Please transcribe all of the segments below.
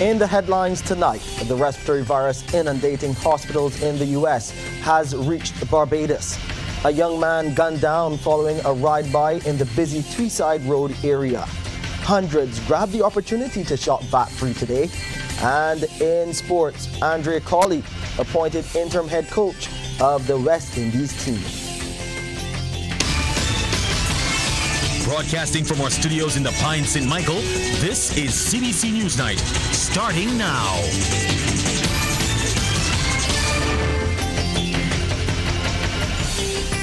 In the headlines tonight, the respiratory virus inundating hospitals in the U.S. has reached Barbados. A young man gunned down following a ride-by in the busy Tweed Side Road area. Hundreds grabbed the opportunity to shop VAT-free today. And in sports, Andre Coley appointed interim head coach of the West Indies team. Broadcasting from our studios in the Pine St. Michael, this is CBC NewsNight, starting now.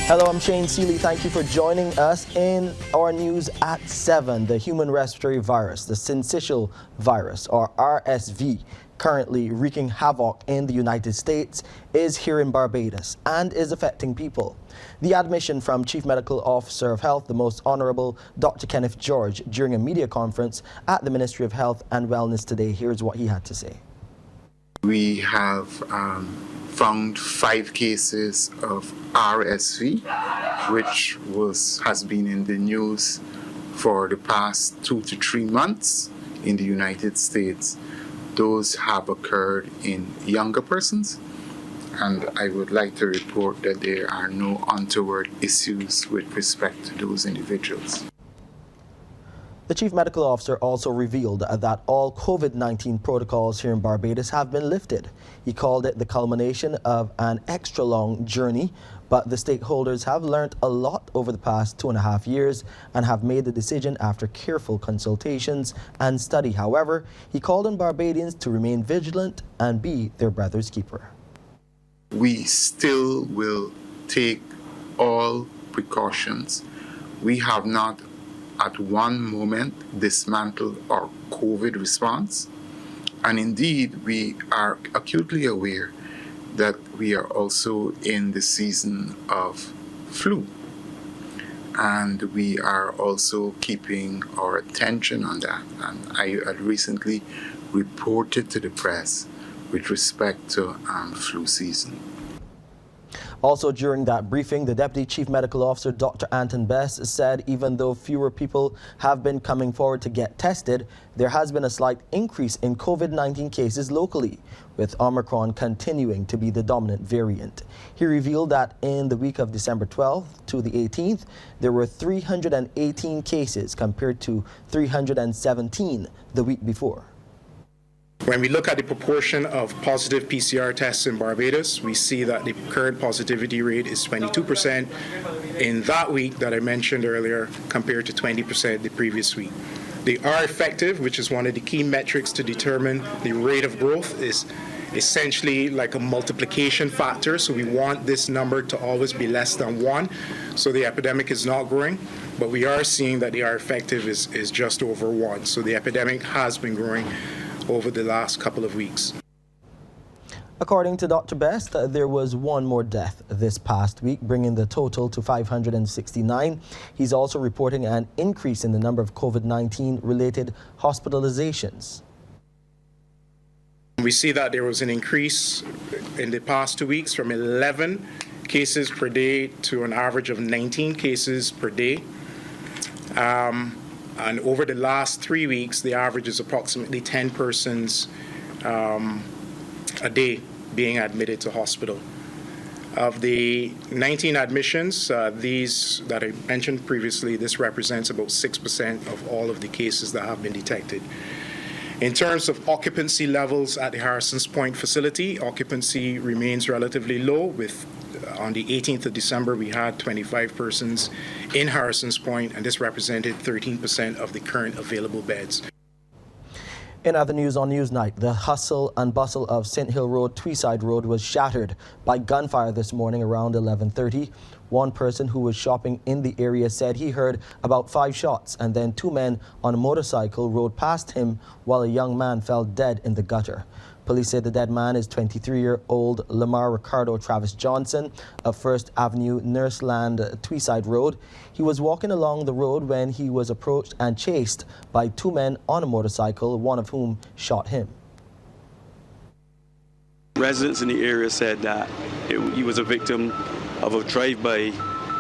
Hello, I'm Shane Seeley. Thank you for joining us in our news at 7. The human respiratory virus, the syncytial virus, or RSV, currently wreaking havoc in the United States, is here in Barbados and is affecting people. The admission from Chief Medical Officer of Health, the Most Honorable Dr. Kenneth George, during a media conference at the Ministry of Health and Wellness today. Here's what he had to say. We have found 5 cases of RSV, which has been in the news for the past 2 to 3 months in the United States. Those have occurred in younger persons, and I would like to report that there are no untoward issues with respect to those individuals. The Chief Medical Officer also revealed that all COVID-19 protocols here in Barbados have been lifted. He called it the culmination of an extra long journey, but the stakeholders have learned a lot over the past 2.5 years and have made the decision after careful consultations and study. However, he called on Barbadians to remain vigilant and be their brother's keeper. We still will take all precautions. We have not at one moment dismantled our COVID response. And indeed, we are acutely aware that we are also in the season of flu. And we are also keeping our attention on that. And I had recently reported to the press with respect to flu season. Also during that briefing, the Deputy Chief Medical Officer, Dr. Anton Best, said even though fewer people have been coming forward to get tested, there has been a slight increase in COVID-19 cases locally, with Omicron continuing to be the dominant variant. He revealed that in the week of December 12th to the 18th, there were 318 cases compared to 317 the week before. When we look at the proportion of positive PCR tests in Barbados, we see that the current positivity rate is 22% in that week that I mentioned earlier, compared to 20% the previous week. They are effective, which is one of the key metrics to determine the rate of growth, is essentially like a multiplication factor. So we want this number to always be less than 1, so the epidemic is not growing. But we are seeing that they are effective is just over 1. So the epidemic has been growing over the last couple of weeks. According to Dr. Best, there was one more death this past week, bringing the total to 569. He's also reporting an increase in the number of COVID-19 related hospitalizations. We see that there was an increase in the past 2 weeks from 11 cases per day to an average of 19 cases per day. And over the last 3 weeks, the average is approximately 10 persons a day being admitted to hospital. Of the 19 admissions, these that I mentioned previously, this represents about 6% of all of the cases that have been detected. In terms of occupancy levels at the Harrison's Point facility, occupancy remains relatively low. With on the 18th of December, we had 25 persons in Harrison's Point, and this represented 13% of the current available beds. In other news on Newsnight, the hustle and bustle of St. Hill Road, Tweed Side Road was shattered by gunfire this morning around 11:30. One person who was shopping in the area said he heard about 5 shots, and then 2 men on a motorcycle rode past him while a young man fell dead in the gutter. Police said the dead man is 23-year-old Lamar Ricardo Travis Johnson of 1st Avenue, Nurseland, Tweed Side Road. He was walking along the road when he was approached and chased by 2 men on a motorcycle, one of whom shot him. Residents in the area said that he was a victim of a drive-by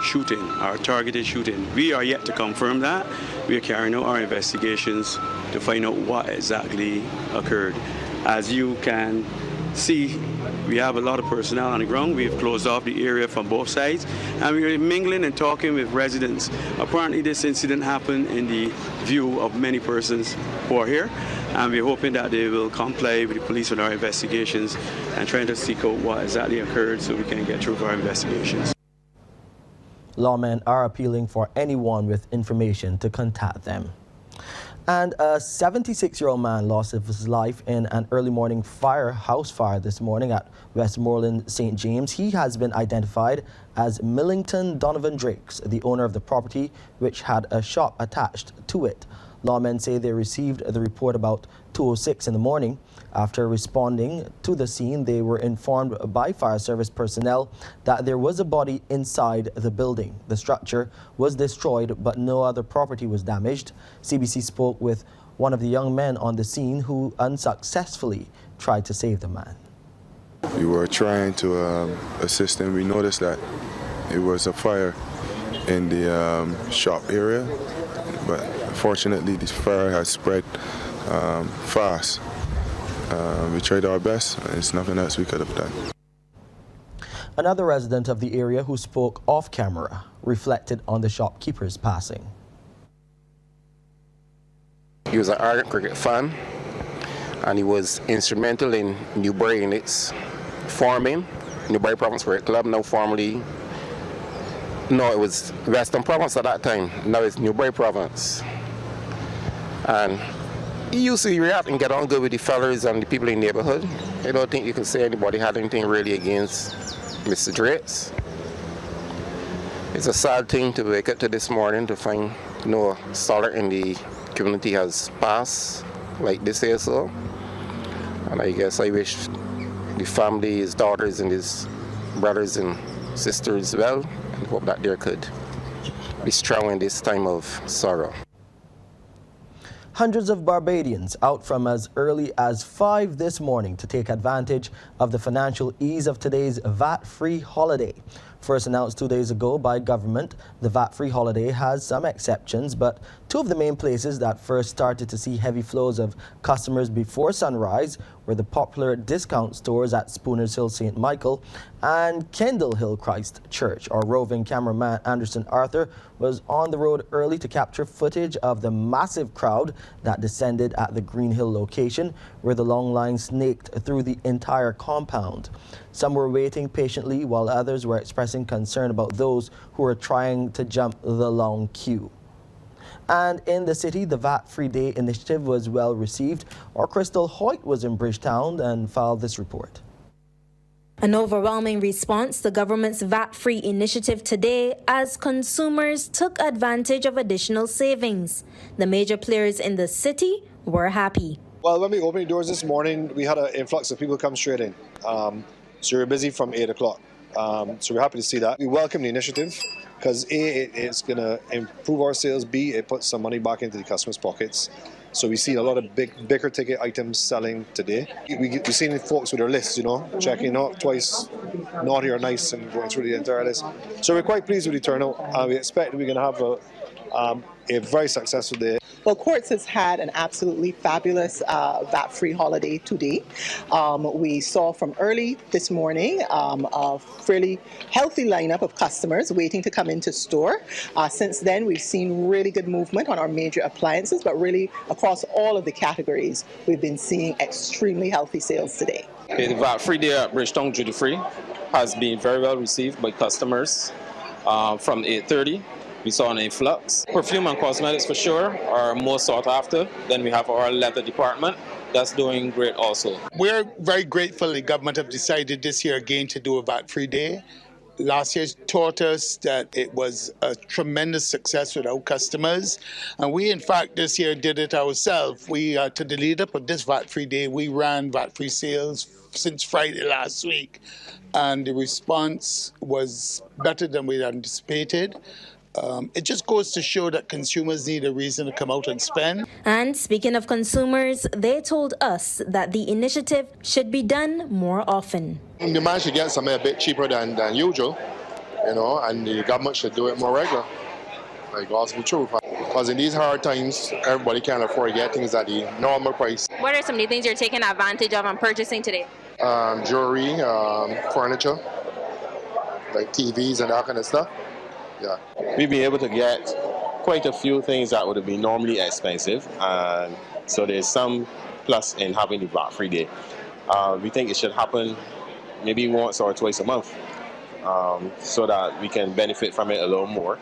shooting or targeted shooting. We are yet to confirm that. we are carrying out our investigations to find out what exactly occurred. As you can see, we have a lot of personnel on the ground. We have closed off the area from both sides, and we are mingling and talking with residents. Apparently, this incident happened in the view of many persons who are here, and we're hoping that they will comply with the police on our investigations and trying to seek out what exactly occurred so we can get through our investigations. Lawmen are appealing for anyone with information to contact them. And a 76-year-old man lost his life in an early morning house fire this morning at Westmoreland, St. James. He has been identified as Millington Donovan Drakes, the owner of the property, which had a shop attached to it. Lawmen say they received the report about 2:06 in the morning. After responding to the scene, they were informed by fire service personnel that there was a body inside the building. The structure was destroyed, but no other property was damaged. CBC spoke with one of the young men on the scene who unsuccessfully tried to save the man. We were trying to assist him. We noticed that it was a fire in the shop area, but fortunately the fire has spread fast. We tried our best, and there's nothing else we could have done. Another resident of the area who spoke off camera reflected on the shopkeeper's passing. He was an ardent cricket fan, and he was instrumental in Newbury in its forming. Newbury Province Cricket Club, now formerly, no, it was Western Province at that time. Now it's Newbury Province. And he used to react and get on good with the fellas and the people in the neighborhood. I don't think you can say anybody had anything really against Mr. Drakes. It's a sad thing to wake up to this morning to find no scholar in the community has passed like this here, so. And I guess I wish the family, his daughters and his brothers and sisters well, and hope that they could be strong in this time of sorrow. Hundreds of Barbadians out from as early as 5 this morning to take advantage of the financial ease of today's VAT-free holiday. First announced 2 days ago by government, the VAT-free holiday has some exceptions, but two of the main places that first started to see heavy flows of customers before sunrise were the popular discount stores at Spooners Hill St. Michael and Kendall Hill Christ Church. Our roving cameraman Anderson Arthur was on the road early to capture footage of the massive crowd that descended at the Green Hill location, where the long line snaked through the entire compound. Some were waiting patiently, while others were expressing concern about those who were trying to jump the long queue. And in the city, the VAT-Free Day initiative was well received. Our Crystal Hoyt was in Bridgetown and filed this report. An overwhelming response to the government's VAT-free initiative today as consumers took advantage of additional savings. The major players in the city were happy. Well, when we opened the doors this morning, we had an influx of people come straight in. So we were busy from 8 o'clock. So we're happy to see that. We welcome the initiative because A, it's going to improve our sales, B, it puts some money back into the customers' pockets. So we see a lot of bigger ticket items selling today. We've seen folks with their lists, checking out twice, naughty or nice, and going through the entire list. So we're quite pleased with the turnout. We expect we're going to have a very successful day. Well, Courts has had an absolutely fabulous VAT-free holiday today. We saw from early this morning a fairly healthy lineup of customers waiting to come into store. Since then, we've seen really good movement on our major appliances, but really across all of the categories, we've been seeing extremely healthy sales today. The VAT-free day at Bridgetown Duty Free has been very well received by customers from 8:30. We saw an influx. Perfume and cosmetics for sure are more sought after. Then we have our leather department. That's doing great also. We're very grateful the government have decided this year again to do a VAT-free day. Last year taught us that it was a tremendous success with our customers. And we, in fact, this year did it ourselves. To the lead up of this VAT-free day, we ran VAT-free sales since Friday last week. And the response was better than we anticipated. It just goes to show that consumers need a reason to come out and spend. And speaking of consumers, they told us that the initiative should be done more often. You manage to get something a bit cheaper than usual, and the government should do it more regular. Like God's the truth. Because in these hard times, everybody can't afford to get things at the normal price. What are some of the things you're taking advantage of and purchasing today? Jewelry, furniture, like TVs and that kind of stuff. Yeah. We've been able to get quite a few things that would have been normally expensive, and so there's some plus in having the VAT-free day. We think it should happen maybe once or twice a month, so that we can benefit from it a little more.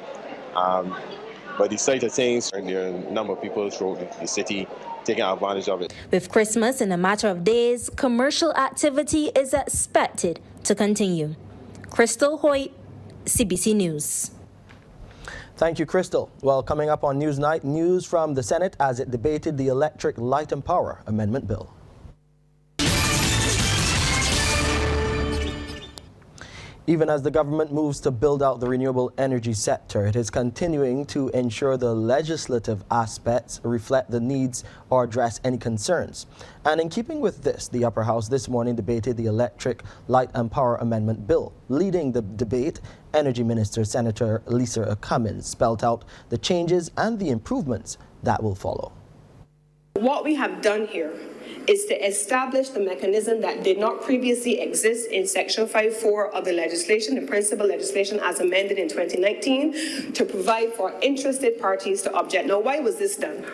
But the side of things, there are a number of people throughout the city taking advantage of it. With Christmas in a matter of days, commercial activity is expected to continue. Crystal Hoyt, CBC News. Thank you, Crystal. Well, coming up on Newsnight, news from the Senate as it debated the Electric Light and Power Amendment Bill. Even as the government moves to build out the renewable energy sector, it is continuing to ensure the legislative aspects reflect the needs or address any concerns. And in keeping with this, the Upper House this morning debated the Electric Light and Power Amendment Bill. Leading the debate, Energy Minister Senator Lisa Cummins spelled out the changes and the improvements that will follow. What we have done here is to establish the mechanism that did not previously exist in Section 5.4 of the legislation, the principal legislation as amended in 2019, to provide for interested parties to object. Now, why was this done?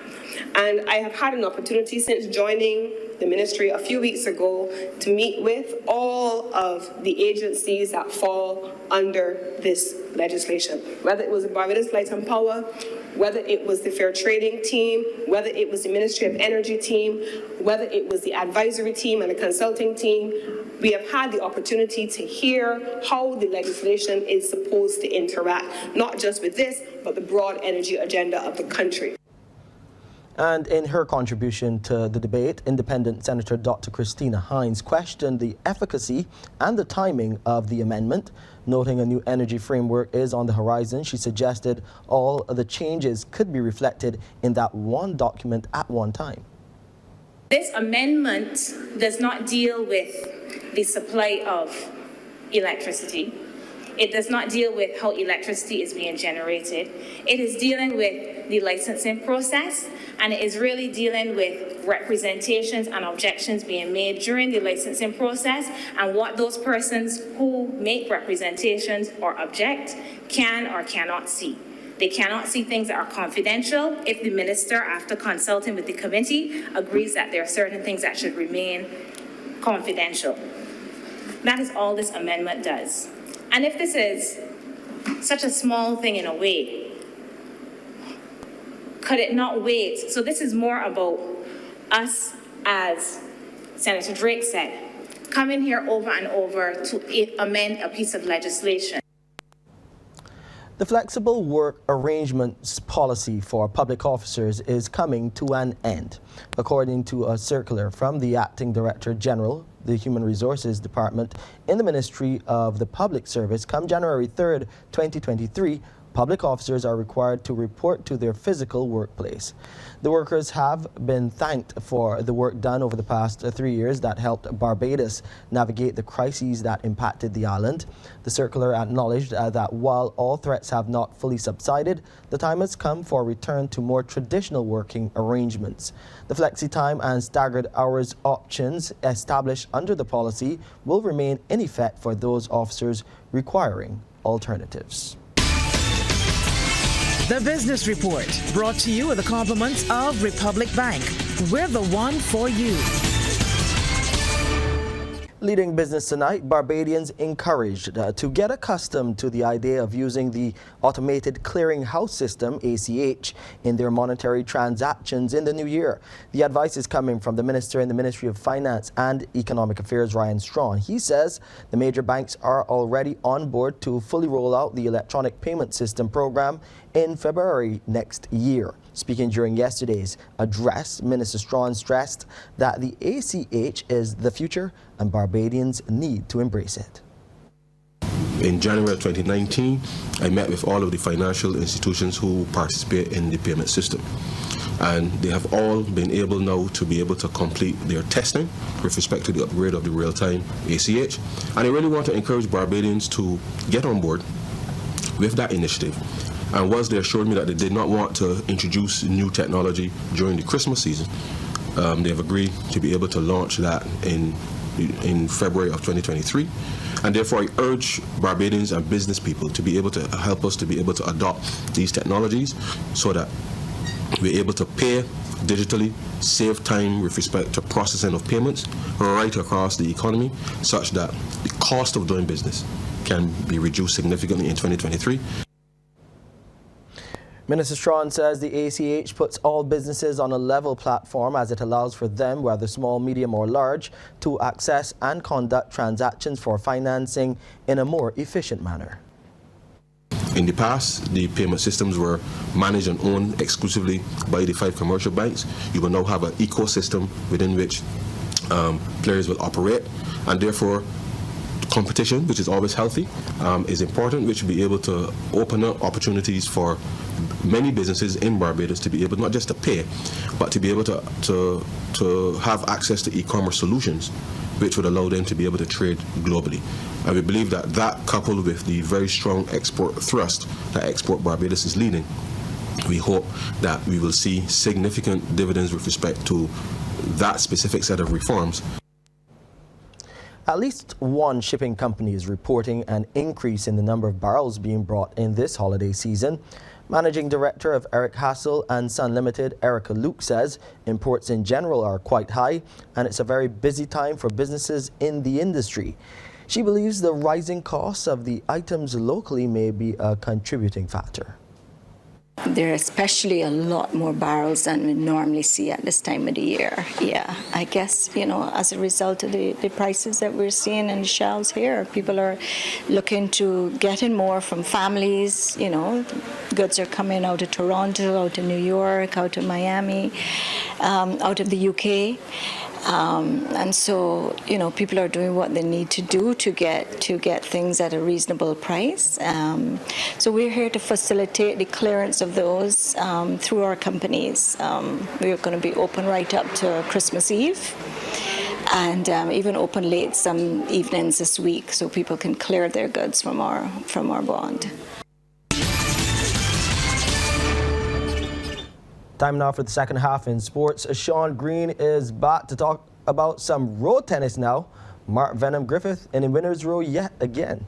And I have had an opportunity since joining the ministry a few weeks ago to meet with all of the agencies that fall under this legislation, whether it was the Barbados Light and Power, whether it was the Fair Trading team, whether it was the Ministry of Energy team, whether it was the advisory team and the consulting team. We have had the opportunity to hear how the legislation is supposed to interact, not just with this, but the broad energy agenda of the country. And in her contribution to the debate, Independent Senator Dr. Christina Hines questioned the efficacy and the timing of the amendment. Noting a new energy framework is on the horizon, she suggested all of the changes could be reflected in that one document at one time. This amendment does not deal with the supply of electricity. It does not deal with how electricity is being generated. It is dealing with the licensing process, and it is really dealing with representations and objections being made during the licensing process and what those persons who make representations or object can or cannot see. They cannot see things that are confidential if the minister, after consulting with the committee, agrees that there are certain things that should remain confidential. That is all this amendment does. And if this is such a small thing in a way, could it not wait? So this is more about us, as Senator Drake said, coming here over and over to amend a piece of legislation. The flexible work arrangements policy for public officers is coming to an end. According to a circular from the Acting Director General, the Human Resources Department in the Ministry of the Public Service, come January 3rd, 2023, public officers are required to report to their physical workplace. The workers have been thanked for the work done over the past 3 years that helped Barbados navigate the crises that impacted the island. The circular acknowledged that while all threats have not fully subsided, the time has come for a return to more traditional working arrangements. The flexi time and staggered hours options established under the policy will remain in effect for those officers requiring alternatives. The Business Report, brought to you with the compliments of Republic Bank. We're the one for you. Leading business tonight, Barbadians encouraged to get accustomed to the idea of using the automated clearinghouse system, ACH, in their monetary transactions in the new year. The advice is coming from the Minister in the Ministry of Finance and Economic Affairs, Ryan Strawn. He says the major banks are already on board to fully roll out the electronic payment system program in February next year. Speaking during yesterday's address, Minister Strawn stressed that the ACH is the future and Barbadians need to embrace it. In January of 2019, I met with all of the financial institutions who participate in the payment system. And they have all been able now to be able to complete their testing with respect to the upgrade of the real-time ACH. And I really want to encourage Barbadians to get on board with that initiative And whilst they assured me that they did not want to introduce new technology during the Christmas season, they have agreed to be able to launch that in February of 2023. And therefore, I urge Barbadians and business people to be able to help us to be able to adopt these technologies so that we're able to pay digitally, save time with respect to processing of payments right across the economy, such that the cost of doing business can be reduced significantly in 2023. Minister Strawn says the ACH puts all businesses on a level platform as it allows for them, whether small, medium or large, to access and conduct transactions for financing in a more efficient manner. In the past, the payment systems were managed and owned exclusively by the 5 commercial banks. You will now have an ecosystem within which players will operate, and therefore competition, which is always healthy, is important, which will be able to open up opportunities for many businesses in Barbados to be able not just to pay, but to be able to have access to e-commerce solutions, which would allow them to be able to trade globally. And we believe that coupled with the very strong export thrust that Export Barbados is leading, we hope that we will see significant dividends with respect to that specific set of reforms. At least one shipping company is reporting an increase in the number of barrels being brought in this holiday season. Managing Director of Eric Hassel and Son Limited, Erica Luke, says imports in general are quite high and it's a very busy time for businesses in the industry. She believes the rising costs of the items locally may be a contributing factor. There are especially a lot more barrels than we normally see at this time of the year. Yeah, I guess, as a result of the prices that we're seeing in the shelves here, people are looking to get in more from families. Goods are coming out of Toronto, out of New York, out of Miami, out of the UK. And so, people are doing what they need to do to get things at a reasonable price. So we're here to facilitate the clearance of those through our companies. We're going to be open right up to Christmas Eve, and even open late some evenings this week, so people can clear their goods from our bond. Time now for the second half in sports. Sean Green is back to talk about some road tennis now. Mark Venom Griffith in the winner's row yet again.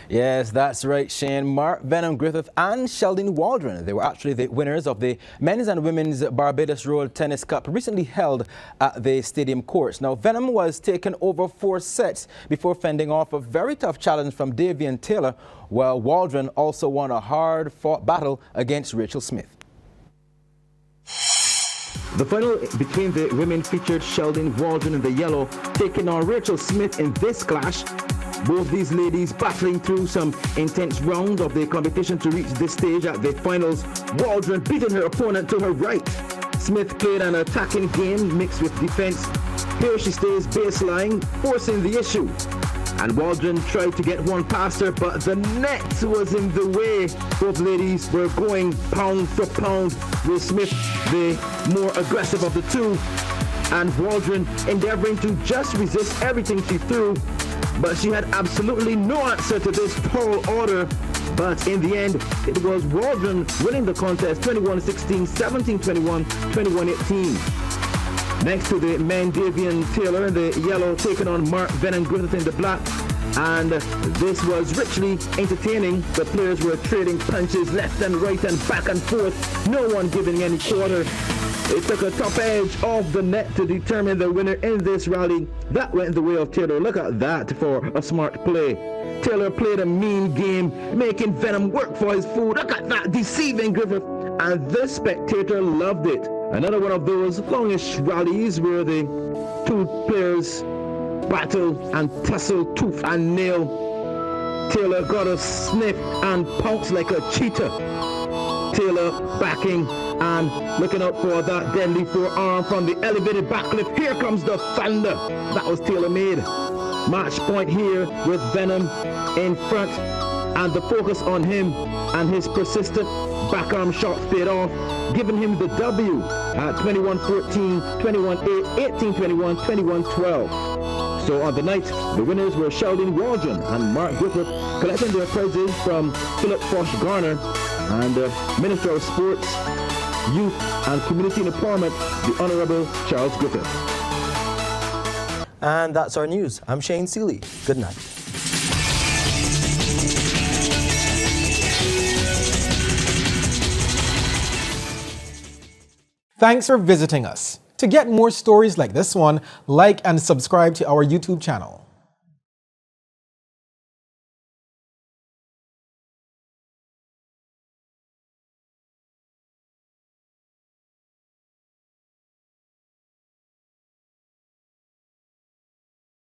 Yes, that's right, Shane. Mark Venom Griffith and Sheldon Waldron. They were actually the winners of the Men's and Women's Barbados Road Tennis Cup recently held at the stadium courts. Now, Venom was taken over 4 sets before fending off a very tough challenge from Davian Taylor, while Waldron also won a hard-fought battle against Rachel Smith. The final between the women featured Sheldon Waldron in the yellow taking on Rachel Smith in this clash. Both these ladies battling through some intense round of the competition to reach this stage at the finals. Waldron beating her opponent to her right. Smith played an attacking game mixed with defense. Here she stays baseline, forcing the issue. And Waldron tried to get one past her, but the net was in the way. Both ladies were going pound for pound, with Smith the more aggressive of the two, and Waldron endeavoring to just resist everything she threw. But she had absolutely no answer to this tall order. But in the end, it was Waldron winning the contest 21-16, 17-21, 21-18. Next to the men, Davian Taylor in the yellow taking on Mark Venom Griffith in the black. And this was richly entertaining. The players were trading punches left and right and back and forth, no one giving any quarter. It took a top edge off the net to determine the winner in this rally. That went the way of Taylor. Look at that for a smart play. Taylor played a mean game, making Venom work for his food. Look at that, deceiving Griffith. And the spectator loved it. Another one of those longish rallies where the two players battle and tussle tooth and nail. Taylor got a sniff and pounced like a cheetah. Taylor backing and looking out for that deadly forearm from the elevated backlift. Here comes the thunder. That was Taylor made. Match point here with Venom in front, and the focus on him and his persistent backarm shot paid off, giving him the W at 21-14, 21-8, 18-21, 21-12. So on the night, the winners were Sheldon Waldron and Mark Griffith, collecting their prizes from Philip Fosh Garner And Minister of Sports, Youth and Community Empowerment, the Honorable Charles Griffith. And that's our news. I'm Shane Seeley. Good night. Thanks for visiting us. To get more stories like this one, like and subscribe to our YouTube channel.